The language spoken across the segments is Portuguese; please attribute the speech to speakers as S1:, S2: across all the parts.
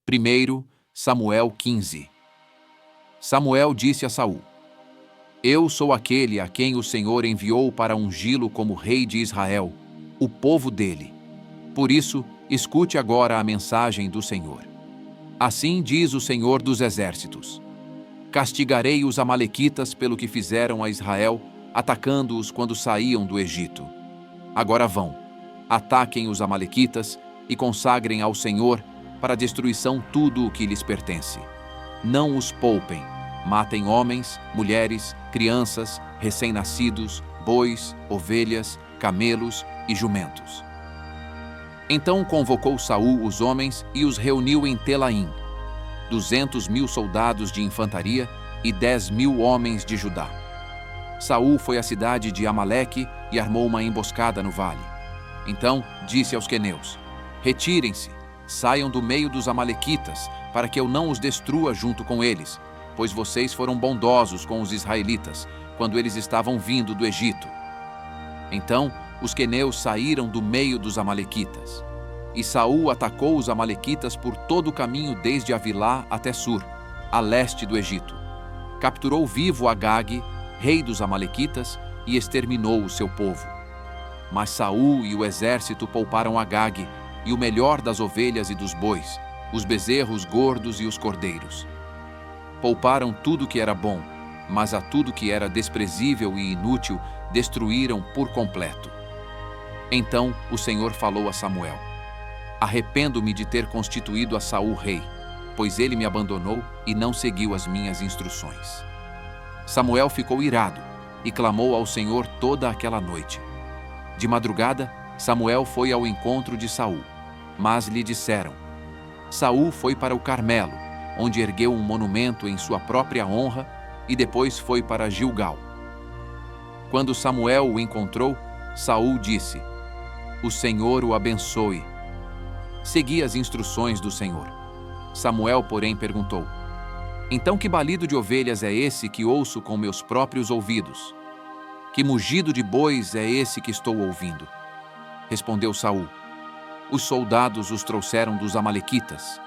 S1: 1 Samuel 15. Samuel disse a Saul: Eu sou aquele a quem o Senhor enviou para ungí-lo como rei de Israel, o povo dele. Por isso, escute agora a mensagem do Senhor. Assim diz o Senhor dos Exércitos: Castigarei os amalequitas pelo que fizeram a Israel, atacando-os quando saíam do Egito. Agora vão, ataquem os amalequitas e consagrem ao Senhor para a destruição tudo o que lhes pertence. Não os poupem, matem homens, mulheres, crianças, recém-nascidos, bois, ovelhas, camelos e jumentos. Então convocou Saul os homens e os reuniu em Telaim, 200.000 soldados de infantaria e 10.000 homens de Judá. Saul foi à cidade de Amaleque e armou uma emboscada no vale. Então disse aos queneus: Retirem-se, saiam do meio dos amalequitas, para que eu não os destrua junto com eles, pois vocês foram bondosos com os israelitas, quando eles estavam vindo do Egito. Então os queneus saíram do meio dos amalequitas. E Saul atacou os amalequitas por todo o caminho desde Avilá até Sur, a leste do Egito. Capturou vivo Agag, rei dos amalequitas, e exterminou o seu povo. Mas Saul e o exército pouparam Agag, e o melhor das ovelhas e dos bois, os bezerros gordos e os cordeiros. Pouparam tudo que era bom, mas a tudo que era desprezível e inútil destruíram por completo. Então o Senhor falou a Samuel: Arrependo-me de ter constituído a Saul rei, pois ele me abandonou e não seguiu as minhas instruções. Samuel ficou irado e clamou ao Senhor toda aquela noite. De madrugada, Samuel foi ao encontro de Saul, mas lhe disseram: Saul foi para o Carmelo, onde ergueu um monumento em sua própria honra, e depois foi para Gilgal. Quando Samuel o encontrou, Saul disse: O Senhor o abençoe. Segui as instruções do Senhor. Samuel, porém, perguntou: Então que balido de ovelhas é esse que ouço com meus próprios ouvidos? Que mugido de bois é esse que estou ouvindo? Respondeu Saul: Os soldados os trouxeram dos amalequitas.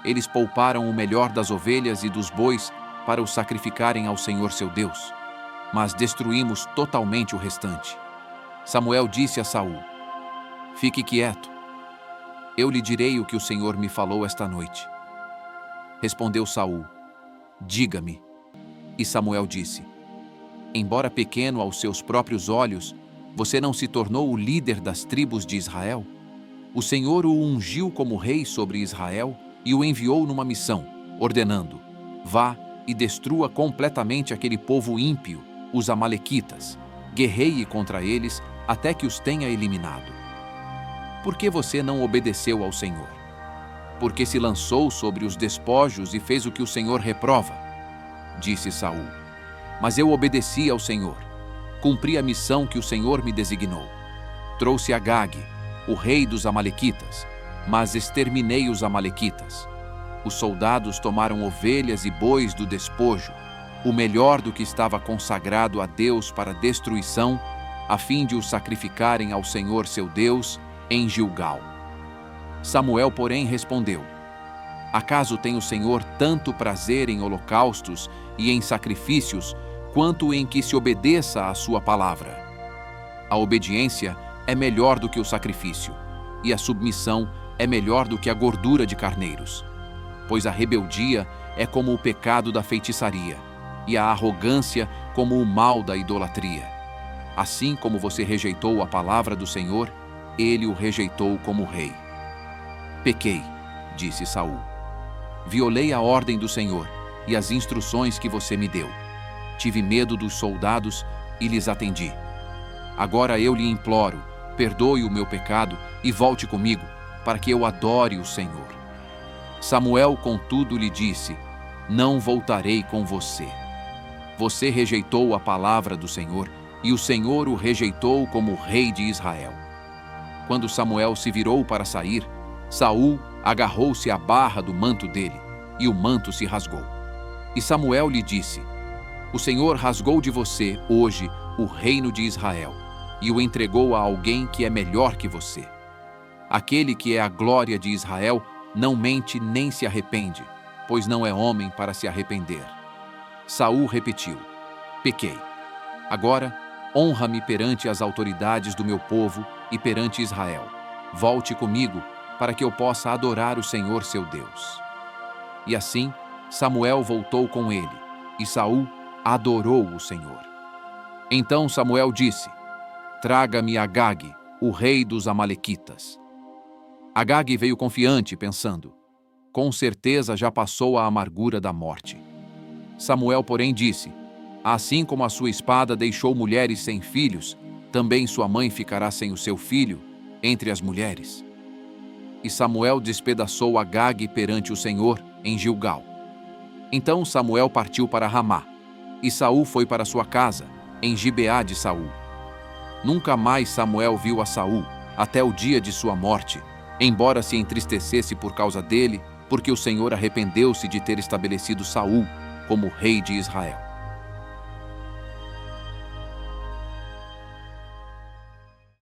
S1: Eles pouparam o melhor das ovelhas e dos bois para os sacrificarem ao Senhor seu Deus, mas destruímos totalmente o restante. Samuel disse a Saul: Fique quieto. Eu lhe direi o que o Senhor me falou esta noite. Respondeu Saul: Diga-me. E Samuel disse: Embora pequeno aos seus próprios olhos, você não se tornou o líder das tribos de Israel? O Senhor o ungiu como rei sobre Israel e o enviou numa missão, ordenando: Vá e destrua completamente aquele povo ímpio, os amalequitas. Guerreie contra eles até que os tenha eliminado. Por que você não obedeceu ao Senhor? Porque se lançou sobre os despojos e fez o que o Senhor reprova? Disse Saul: Mas eu obedeci ao Senhor. Cumpri a missão que o Senhor me designou. Trouxe Agag, o rei dos amalequitas, mas exterminei os amalequitas. Os soldados tomaram ovelhas e bois do despojo, o melhor do que estava consagrado a Deus para destruição, a fim de os sacrificarem ao Senhor seu Deus em Gilgal. Samuel, porém, respondeu: Acaso tem o Senhor tanto prazer em holocaustos e em sacrifícios, quanto em que se obedeça à sua palavra? A obediência é melhor do que o sacrifício, e a submissão é melhor do que a gordura de carneiros. Pois a rebeldia é como o pecado da feitiçaria, e a arrogância como o mal da idolatria. Assim como você rejeitou a palavra do Senhor, ele o rejeitou como rei. Pequei, disse Saul. Violei a ordem do Senhor e as instruções que você me deu. Tive medo dos soldados e lhes atendi. Agora eu lhe imploro, perdoe o meu pecado e volte comigo, para que eu adore o Senhor. Samuel, contudo, lhe disse: Não voltarei com você. Você rejeitou a palavra do Senhor, e o Senhor o rejeitou como rei de Israel. Quando Samuel se virou para sair, Saul agarrou-se à barra do manto dele, e o manto se rasgou. E Samuel lhe disse: O Senhor rasgou de você, hoje, o reino de Israel, e o entregou a alguém que é melhor que você. Aquele que é a glória de Israel não mente nem se arrepende, pois não é homem para se arrepender. Saul repetiu: pequei. Agora, honra-me perante as autoridades do meu povo e perante Israel. Volte comigo, para que eu possa adorar o Senhor seu Deus. E assim, Samuel voltou com ele, e Saul adorou o Senhor. Então Samuel disse: traga-me Agag, o rei dos Amalequitas. Agag veio confiante, pensando: com certeza já passou a amargura da morte. Samuel, porém, disse: assim como a sua espada deixou mulheres sem filhos, também sua mãe ficará sem o seu filho entre as mulheres. E Samuel despedaçou Agag perante o Senhor em Gilgal. Então Samuel partiu para Ramá, e Saul foi para sua casa, em Gibeá de Saul. Nunca mais Samuel viu a Saul, até o dia de sua morte, embora se entristecesse por causa dele, porque o Senhor arrependeu-se de ter estabelecido Saul como rei de Israel.